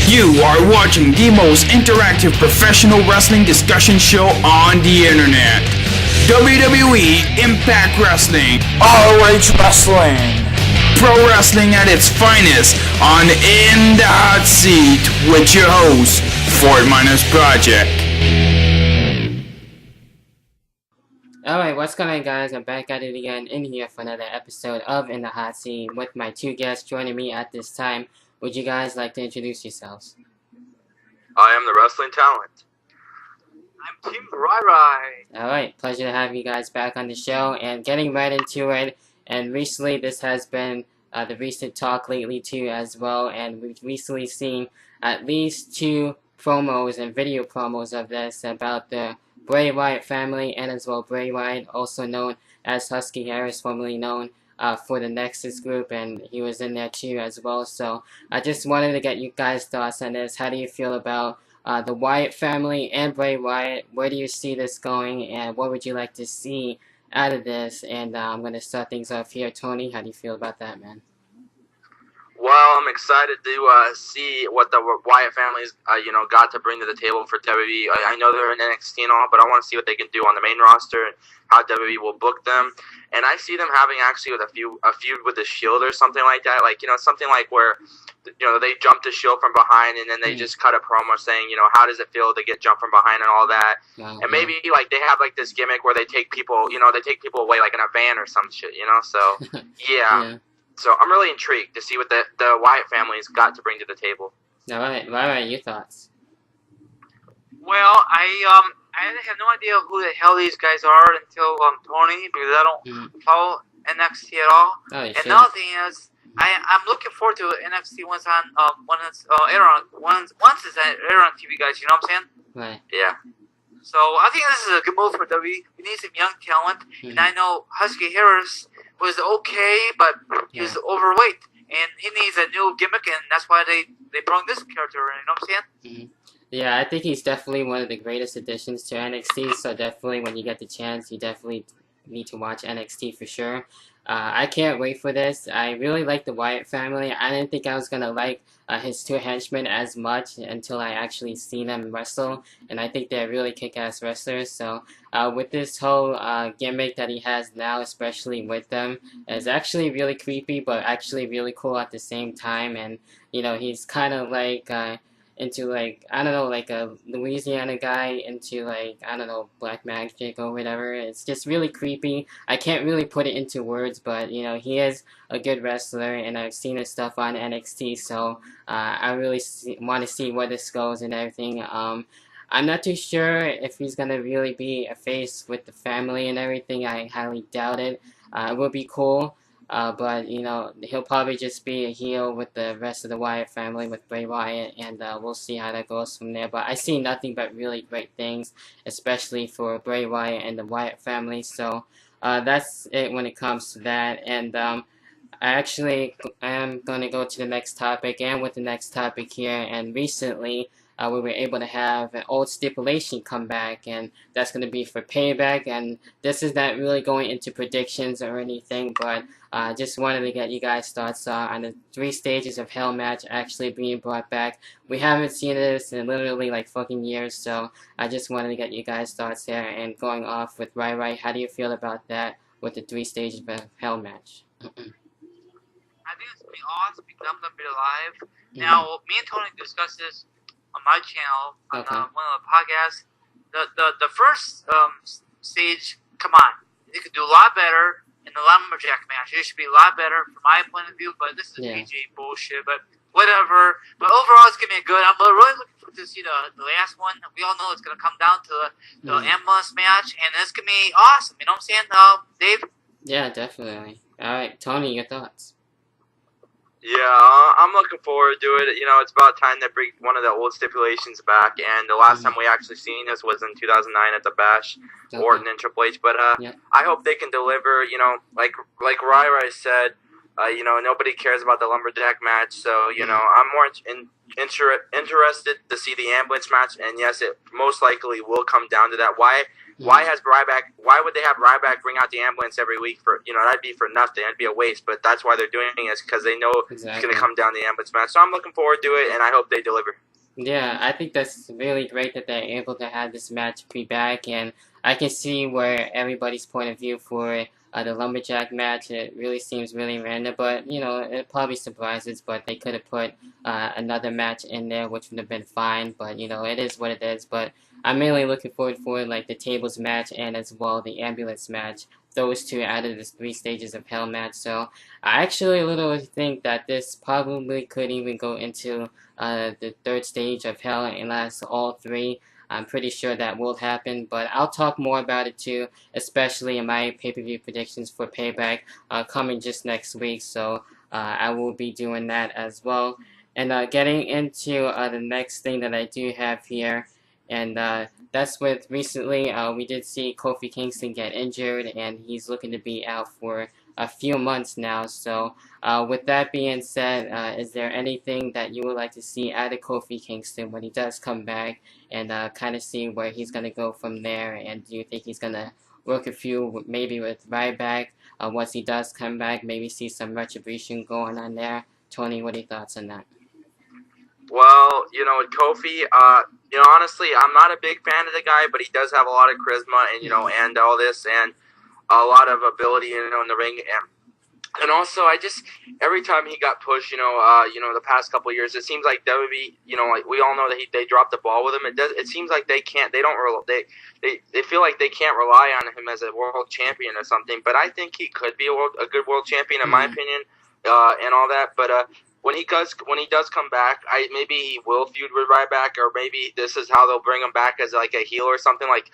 You are watching the most interactive professional wrestling discussion show on the internet. WWE Impact Wrestling. ROH Wrestling. Pro wrestling at its finest on In the Hot Seat with your host, Fort Miners Project. Alright, what's going on, guys? I'm back at it again in here for another episode of In the Hot Seat with my two guests joining me at this time. Would you guys like to introduce yourselves? I am the wrestling talent. I'm Team Rai. Alright, pleasure to have you guys back on the show and getting right into it. And recently, this has been the recent talk lately too as well. And we've recently seen at least two promos and video promos of this about the Bray Wyatt family and as well Bray Wyatt, also known as Husky Harris, formerly known for the Nexus group, and he was in there too as well. So I just wanted to get you guys' thoughts on this. How do you feel about the Wyatt family and Bray Wyatt? Where do you see this going, and what would you like to see out of this? And I'm going to start things off here. Tony, how do you feel about that, man? Well, I'm excited to see what the Wyatt family's got to bring to the table for WWE. I know they're in NXT and all, but I want to see what they can do on the main roster and how WWE will book them. And I see them having actually with a feud with the Shield or something like that. Like, something like where they jump the Shield from behind and then they just cut a promo saying, how does it feel to get jumped from behind and all that. And maybe like they have like this gimmick where they take people, away like in a van or some shit, So yeah. So I'm really intrigued to see what the Wyatt family's got to bring to the table. All right, your thoughts? Well, I have no idea who the hell these guys are until Tony, because I don't follow NXT at all. Oh, and another thing is, I'm looking forward to NXT once it's aired on TV, guys. You know what I'm saying? Right. Yeah. So I think this is a good move for WWE. We need some young talent, and I know Husky Harris was okay, but he was overweight, and he needs a new gimmick, and that's why they brought this character in. You know what I'm saying? Yeah, I think he's definitely one of the greatest additions to NXT. So definitely, when you get the chance, you definitely need to watch NXT for sure. I can't wait for this. I really like the Wyatt family. I didn't think I was gonna like his two henchmen as much until I actually seen them wrestle, and I think they're really kick-ass wrestlers. So with this whole gimmick that he has now, especially with them, is actually really creepy, but actually really cool at the same time. And he's kind of like into like a Louisiana guy into black magic or whatever. It's just really creepy. I can't really put it into words, but he is a good wrestler, and I've seen his stuff on NXT, so I really want to see where this goes and everything. I'm not too sure if he's gonna really be a face with the family and everything. I highly doubt it. It would be cool. But he'll probably just be a heel with the rest of the Wyatt family with Bray Wyatt, and we'll see how that goes from there. But I see nothing but really great things, especially for Bray Wyatt and the Wyatt family. So that's it when it comes to that. And I actually am going to go to the next topic, and with the next topic here. And recently, we were able to have an old stipulation come back, and that's going to be for Payback. And this is not really going into predictions or anything, but I just wanted to get you guys' thoughts on the 3 stages of Hell match actually being brought back. We haven't seen this in literally like fucking years, so I just wanted to get you guys' thoughts there. And going off with Rai, how do you feel about that with the 3 stages of Hell match? I think it's going to be awesome because I'm going to be live. Now, me and Tony discussed this on my channel, on one of the podcasts. The first stage, come on, they could do a lot better in the lumberjack match. It should be a lot better from my point of view, but this is PG bullshit, but whatever. But overall, it's going to be good. I'm really looking forward to see the last one. We all know it's going to come down to the ambulance match, and it's going to be awesome. You know what I'm saying, Dave? Yeah, definitely. All right, Tony, your thoughts? Yeah, I'm looking forward to it. It's about time to bring one of the old stipulations back. And the last time we actually seen this was in 2009 at the Bash, Orton and Triple H. But I hope they can deliver. Like Rai said, nobody cares about the lumberjack match. So I'm more interested to see the ambulance match. And yes, it most likely will come down to that. Why Why would they have Ryback bring out the ambulance every week for, that'd be for nothing. That'd be a waste. But that's why they're doing it, because they know it's going to come down the ambulance match. So I'm looking forward to it, and I hope they deliver. Yeah, I think that's really great that they're able to have this match be back, and I can see where everybody's point of view for the Lumberjack match. It really seems really random, but it probably surprises. But they could have put another match in there, which would have been fine. But it is what it is. But I'm mainly looking forward for like the tables match and as well the ambulance match. Those two out of the 3 stages of Hell match. So I actually literally think that this probably could even go into the 3rd stage of Hell unless all 3. I'm pretty sure that will happen, but I'll talk more about it too, especially in my pay-per-view predictions for Payback coming just next week. So I will be doing that as well. And getting into the next thing that I do have here, and that's with recently we did see Kofi Kingston get injured, and he's looking to be out for a few months now. So with that being said, is there anything that you would like to see out of Kofi Kingston when he does come back, and kind of see where he's going to go from there? And do you think he's going to work a few maybe with Ryback once he does come back, maybe see some retribution going on there? Tony, what are your thoughts on that? Well, with Kofi, honestly, I'm not a big fan of the guy, but he does have a lot of charisma and, and all this, and a lot of ability, in the ring. And also, every time he got pushed, the past couple of years, it seems like WWE, like we all know that they dropped the ball with him. It seems like they feel like they can't rely on him as a world champion or something. But I think he could be a good world champion, in my opinion, and all that. But when he does come back, maybe he will feud with Ryback, or maybe this is how they'll bring him back as like a heel or something, like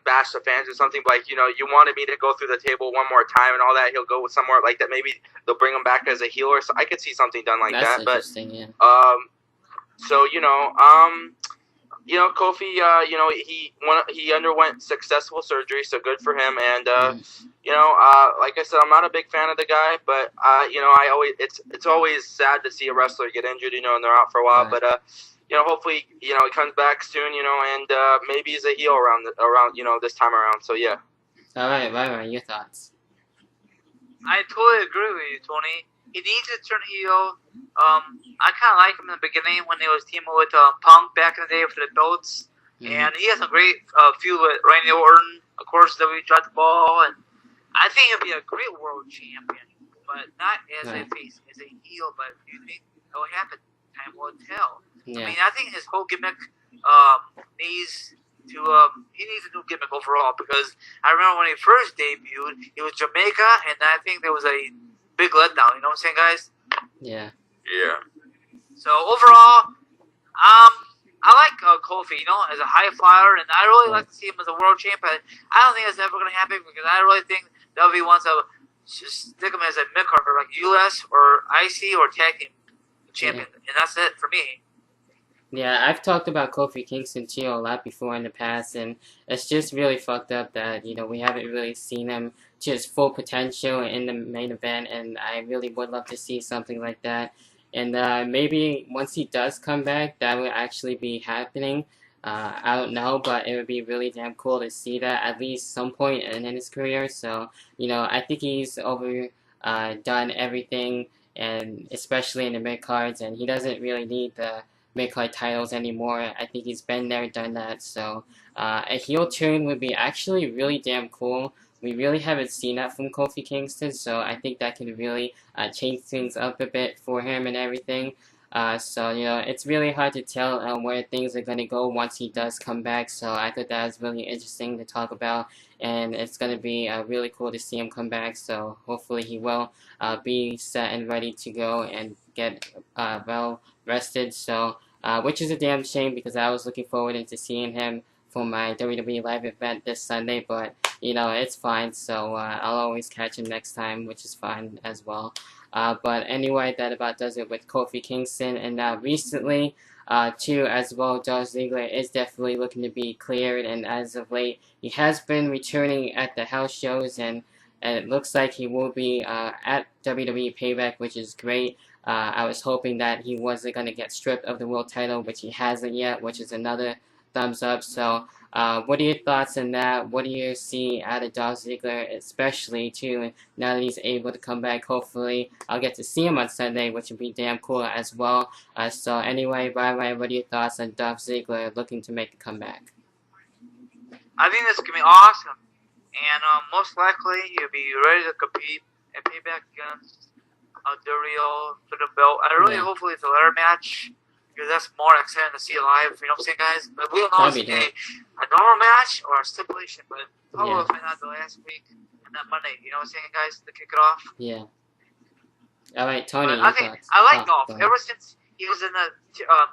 bash the fans or something. Like you wanted me to go through the table one more time and all that. He'll go with somewhere like that. Maybe they'll bring him back as a heel, or so. I could see something done like That's that. Interesting, yeah. So Kofi, he underwent successful surgery, so good for him. And like I said, I'm not a big fan of the guy, but it's always sad to see a wrestler get injured, and they're out for a while. Right. But hopefully, he comes back soon, and maybe he's a heel around this time around. So yeah. All right, Ryan, your thoughts? I totally agree with you, Tony. He needs to turn heel. I kind of like him in the beginning when he was teaming with Punk back in the day for the belts. And he has a great feud with Randy Orton. Of course, WWE dropped the ball. And I think he'll be a great world champion, but not as a face, as a heel. But you think it will happen? Time will tell. Yeah. I mean, I think his whole gimmick needs to he needs a new gimmick overall, because I remember when he first debuted, he was Jamaica, and I think there was a big letdown. You know what I'm saying, guys? Yeah. Yeah. So overall, I like Kofi, as a high flyer, and I really like to see him as a world champion. I don't think that's ever going to happen, because I really think WWE wants to just stick him as a mid-card, like US or IC or tag team champion, and that's it for me. Yeah, I've talked about Kofi Kingston too a lot before in the past, and it's just really fucked up that, we haven't really seen him to his full potential in the main event, and I really would love to see something like that. And maybe once he does come back, that will actually be happening. I don't know, but it would be really damn cool to see that at least some point in his career. So, I think he's done everything, and especially in the mid-cards, and he doesn't really need the mid-card titles anymore. I think he's been there, done that. So a heel turn would be actually really damn cool. We really haven't seen that from Kofi Kingston, so I think that can really change things up a bit for him and everything. So, it's really hard to tell where things are going to go once he does come back, so I thought that was really interesting to talk about, and it's going to be really cool to see him come back, so hopefully he will be set and ready to go and get well rested, so which is a damn shame, because I was looking forward to seeing him for my WWE Live event this Sunday, but it's fine, so I'll always catch him next time, which is fine as well. But anyway, that about does it with Kofi Kingston. And recently, too, as well, Dolph Ziggler is definitely looking to be cleared. And as of late, he has been returning at the house shows, and it looks like he will be at WWE Payback, which is great. I was hoping that he wasn't going to get stripped of the world title, which he hasn't yet, which is another thumbs up. So, what are your thoughts on that? What do you see out of Dolph Ziggler, especially too, now that he's able to come back? Hopefully, I'll get to see him on Sunday, which would be damn cool as well. So anyway, Bye, what are your thoughts on Dolph Ziggler looking to make a comeback? I think this is gonna be awesome, and most likely he'll be ready to compete and pay back against Del Rio for the belt. I really hopefully it's a ladder match, because that's more exciting to see live. You know what I'm saying, guys? But we don't know if it's a normal match or a stipulation, but probably we'll find out the last week and that Monday. You know what I'm saying, guys? To kick it off. Yeah. All right, Tony. I think I like Dolph ever since he was in the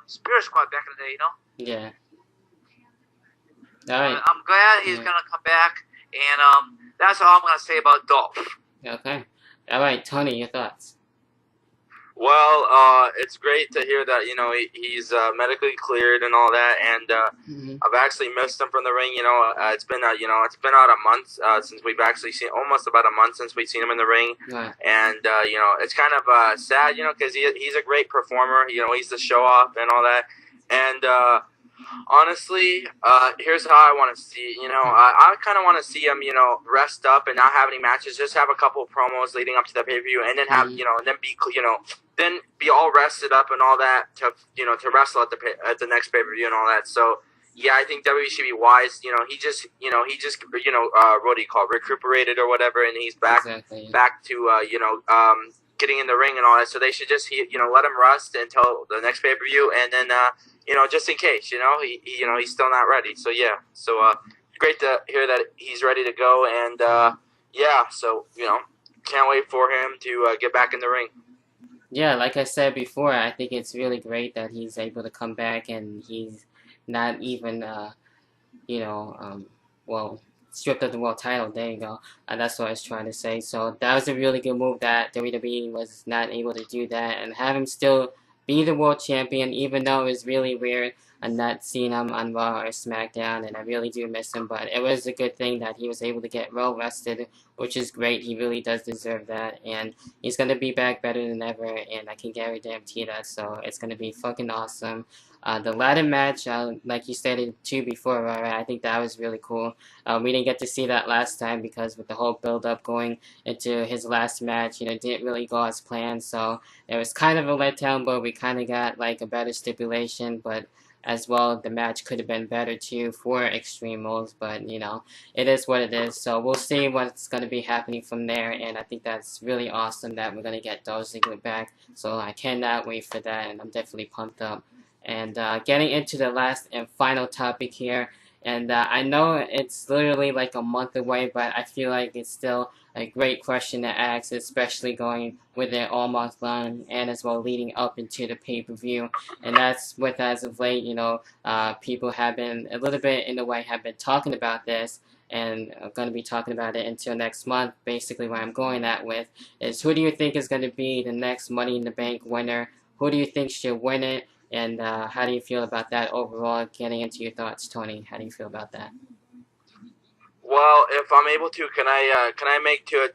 Spirit Squad back in the day. You know. Yeah. All right. I'm glad he's gonna come back, and that's all I'm gonna say about Dolph. Okay. All right, Tony, your thoughts. Well, it's great to hear that, you know, he's medically cleared and all that, and I've actually missed him from the ring. You know, it's been about a month since we've actually seen, almost about a month since we've seen him in the ring, and you know, it's kind of sad, you know, because he's a great performer. You know, he's the show off and all that, and honestly, here's how I want to see. You know, I kind of want to see him, you know, rest up and not have any matches. Just have a couple of promos leading up to the pay-per-view, and then have, you know, and then be, you know, then be all rested up and all that to, you know, to wrestle at the next pay-per-view and all that. So yeah, I think WWE should be wise. You know, he just what do you call it, recuperated or whatever, and he's back to getting in the ring and all that. So they should just let him rest until the next pay-per-view, and then just in case, he's still not ready. So yeah, so great to hear that he's ready to go, and yeah, so can't wait for him to get back in the ring. Yeah, like I said before, I think it's really great that he's able to come back and he's not even stripped of the world title. There you go. That's what I was trying to say. So that was a really good move that WWE was not able to do that and have him still be the world champion, even though it was really weird and not seeing him on Raw or SmackDown, and I really do miss him, but it was a good thing that he was able to get well rested, which is great. He really does deserve that, and he's going to be back better than ever, and I can guarantee that, so it's going to be fucking awesome. The ladder match, like you stated too before, right, I think that was really cool. We didn't get to see that last time because with the whole build-up going into his last match, it didn't really go as planned, so it was kind of a letdown, but we kind of got like a better stipulation, but as well, the match could have been better too for Extreme Rules, but it is what it is. So we'll see what's going to be happening from there, and I think that's really awesome that we're going to get Dolph Ziggler back. So I cannot wait for that, and I'm definitely pumped up. And getting into the last and final topic here, and I know it's literally like a month away, but I feel like it's still a great question to ask, especially going with it all month long and as well leading up into the pay-per-view. And that's with, as of late, people have been a little bit in a way have been talking about this, and I'm going to be talking about it until next month. Basically what I'm going at with is, who do you think is going to be the next Money in the Bank winner? Who do you think should win it? And how do you feel about that overall? Getting into your thoughts, Tony. How do you feel about that? Well, if I'm able to, can I make two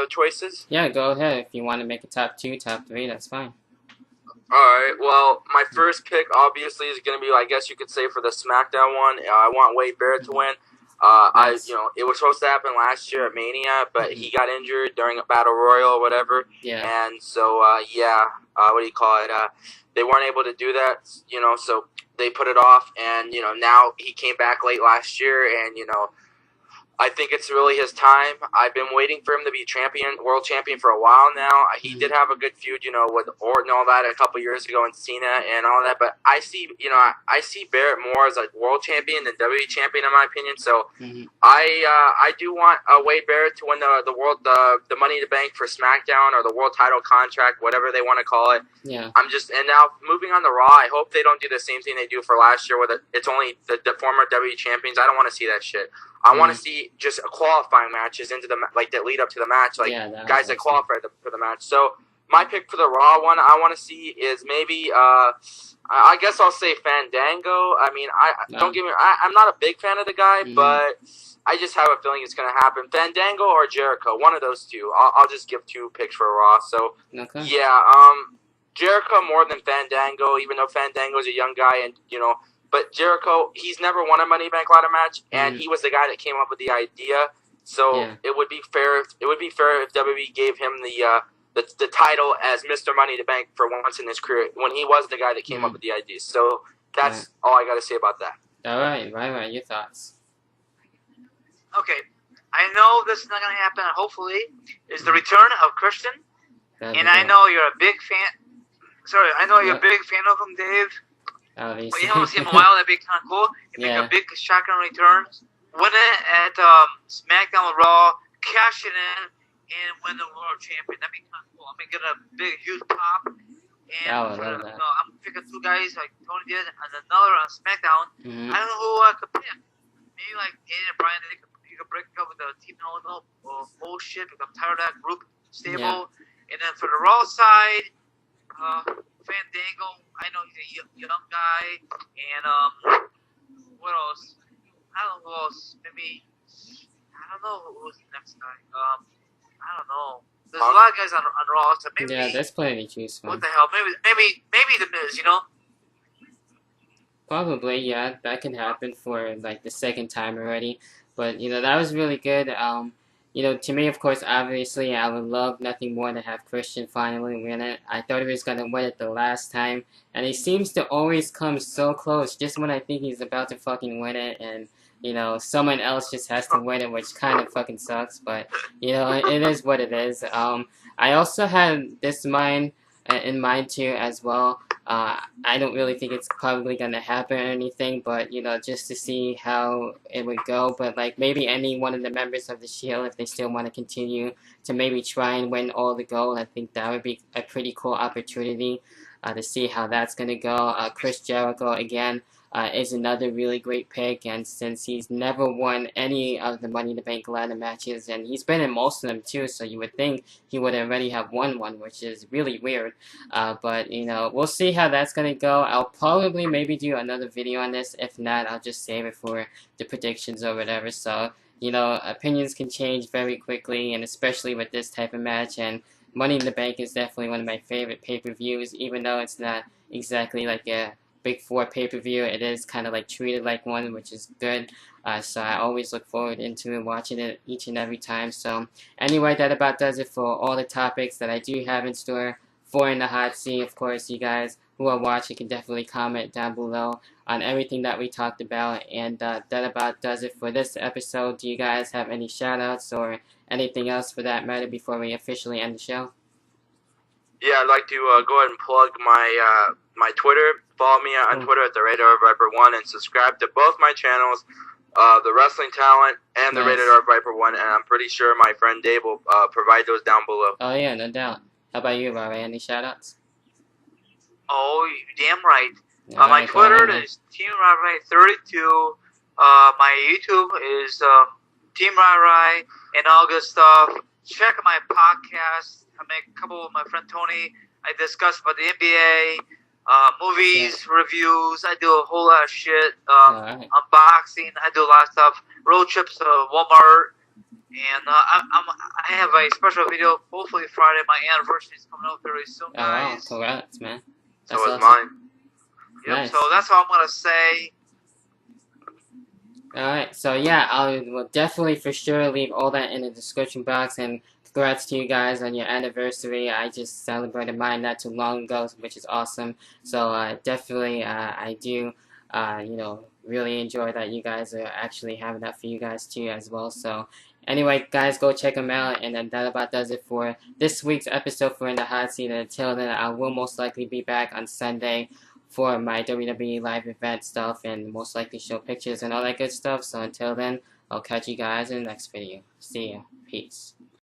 choices? Yeah, go ahead. If you want to make a top 2, top 3, that's fine. All right. Well, my first pick obviously is going to be, I guess you could say, for the SmackDown one. I want Wade Barrett to win. Nice. It was supposed to happen last year at Mania, but he got injured during a Battle Royal or whatever. Yeah. And so, what do you call it? They weren't able to do that, so they put it off. And, now he came back late last year, and, I think it's really his time. I've been waiting for him to be world champion for a while now. He did have a good feud, with Orton and all that a couple years ago, and Cena and all that. But I see, I see Barrett more as a world champion than WWE champion, in my opinion. So I do want Wade Barrett to win the Money in the Bank for SmackDown, or the world title contract, whatever they want to call it. Yeah. And now moving on to Raw, I hope they don't do the same thing they do for last year, where it's only the former WWE champions. I don't want to see that shit. I want to see just qualifying matches into that lead up to the match, guys that qualify for the match. So my pick for the Raw one I want to see is maybe I guess I'll say Fandango. I mean, don't get me. I'm not a big fan of the guy, but I just have a feeling it's going to happen. Fandango or Jericho, one of those two. I'll just give 2 picks for Raw. So yeah, Jericho more than Fandango, even though Fandango is a young guy, and But Jericho, he's never won a Money in the Bank ladder match, and he was the guy that came up with the idea. So it would be fair. It would be fair if WWE gave him the title as Mr. Money in the Bank for once in his career when he was the guy that came up with the idea. So that's all I got to say about that. All right, right. Your thoughts? Okay, I know this is not gonna happen. Hopefully, is the return of Christian, and I know you're a big fan. Sorry, I know you're a big fan of him, Dave. Obviously. But you haven't seen him in a while. That'd be kind of cool. You make a big shotgun return, win it at SmackDown with Raw, cash it in, and win the World Champion. That'd be kind of cool. I mean, get a big, huge pop. And I'm picking two guys like Tony did, and another on SmackDown. I don't know who I could pick. Maybe like Daniel Bryan. You could break up with the Team No bullshit because I'm tired of that group stable. And then for the Raw side, Fandango. I know he's a young guy. And what else? I don't know who else. Maybe I don't know who's the next guy. I don't know. There's a lot of guys on Raw, so maybe. Yeah, there's plenty to choose from. What the hell? Maybe the Miz, you know. Probably, yeah, that can happen for like the second time already. But that was really good. To me, of course, obviously, I would love nothing more than have Christian finally win it. I thought he was gonna win it the last time, and he seems to always come so close. Just when I think he's about to fucking win it, and someone else just has to win it, which kind of fucking sucks. But it is what it is. I also had this in mind too as well. I don't really think it's probably gonna happen or anything, but just to see how it would go. But like maybe any one of the members of the Shield, if they still want to continue to maybe try and win all the gold, I think that would be a pretty cool opportunity to see how that's gonna go. Chris Jericho again. Is another really great pick, and since he's never won any of the Money in the Bank ladder matches, and he's been in most of them too, so you would think he would already have won one, which is really weird. But we'll see how that's gonna go. I'll probably maybe do another video on this. If not, I'll just save it for the predictions or whatever. So opinions can change very quickly, and especially with this type of match. And Money in the Bank is definitely one of my favorite pay-per-views, even though it's not exactly like a Big 4 pay-per-view. It is kind of like treated like one, which is good. So I always look forward into watching it each and every time. So anyway, that about does it for all the topics that I do have in store for In the Hot Seat. Of course, you guys who are watching can definitely comment down below on everything that we talked about. And that about does it for this episode. Do you guys have any shout-outs or anything else for that matter before we officially end the show? Yeah, I'd like to go ahead and plug my Twitter. Follow me on Twitter at the Radar Viper 1 and subscribe to both my channels, the Wrestling Talent and the Radar Viper 1. And I'm pretty sure my friend Dave will provide those down below. Oh yeah, no doubt. How about you, Robbie? Any shoutouts? Oh, you're damn right. My Twitter is Team Rai 32. My YouTube is Team Rai and all good stuff. Check my podcast. I make a couple with my friend Tony. I discuss about the NBA, movies, reviews. I do a whole lot of shit. Unboxing. I do a lot of stuff. Road trips to Walmart. And I have a special video, hopefully Friday. My anniversary is coming up very soon, guys. Oh, congrats, man. That's so is mine. Yep, nice. So that's all I'm going to say. Alright, so yeah, I will definitely for sure leave all that in the description box, and congrats to you guys on your anniversary. I just celebrated mine not too long ago, which is awesome. So definitely I do, really enjoy that you guys are actually having that for you guys too as well. So anyway, guys, go check them out, and then that about does it for this week's episode for In the Hot Seat. And until then, I will most likely be back on Sunday for my WWE live event stuff, and most likely show pictures and all that good stuff. So until then, I'll catch you guys in the next video. See ya. Peace.